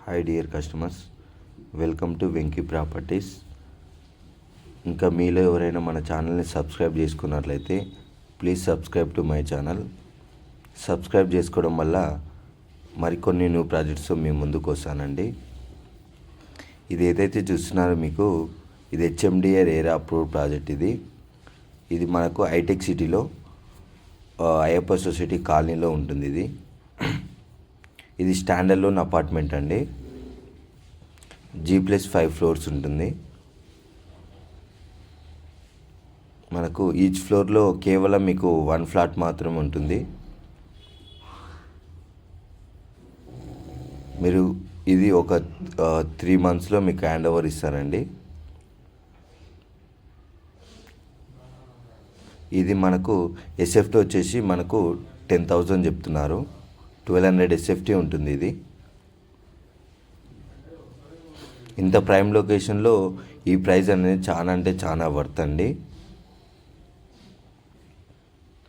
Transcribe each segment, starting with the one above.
Hi dear customers, welcome to Venky properties. ఇంకా మీలో ఎవరైనా మన ఛానల్ని సబ్స్క్రైబ్ చేసుకున్నట్లయితే please subscribe to my channel. Subscribe చేసుకోవడం వల్ల మరికొన్ని న్యూ ప్రాజెక్ట్స్ మీ ముందుకు వస్తానండి. ఇది ఏదైతే చూస్తున్నారో మీకు ఇది హెచ్ఎండిఏ రేరా అప్రూవ్డ్ ప్రాజెక్ట్. ఇది మనకు హైటెక్ సిటీలో అయ్యప్ప సొసైటీ కాలనీలో ఉంటుంది. ఇది స్టాండర్డ్ లోన్ అపార్ట్మెంట్ అండి. G+5 ఫ్లోర్స్ ఉంటుంది. మనకు ఈచ్ ఫ్లోర్లో కేవలం మీకు 1 ఫ్లాట్ మాత్రమే ఉంటుంది. మీరు ఇది ఒక 3 monthsలో మీకు హ్యాండ్ ఓవర్ ఇస్తారండి. ఇది మనకు ఎస్ఎఫ్టీ వచ్చేసి మనకు 10,000 చెప్తున్నారు. 1200 ఎస్ఎఫ్టీ ఉంటుంది. ఇది ఇంత ప్రైమ్ లొకేషన్లో ఈ ప్రైస్ అనేది చాలా అంటే చాలా వర్త్ అండి.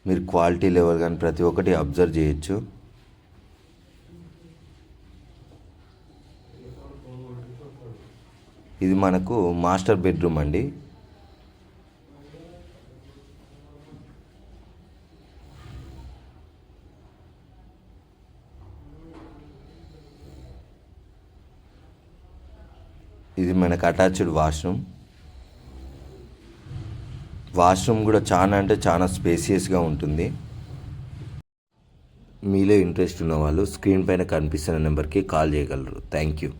మీరు క్వాలిటీ లెవెల్ కానీ ప్రతి ఒక్కటి అబ్జర్వ్ చేయొచ్చు. ఇది మనకు మాస్టర్ బెడ్రూమ్ అండి. ఇది మనకు అటాచ్డ్ వాష్రూమ్ కూడా చాలా అంటే చాలా స్పేసియస్గా ఉంటుంది. మీలో ఇంట్రెస్ట్ ఉన్న వాళ్ళు స్క్రీన్ పైన కనిపిస్తున్న నెంబర్కి కాల్ చేయగలరు. Thank you.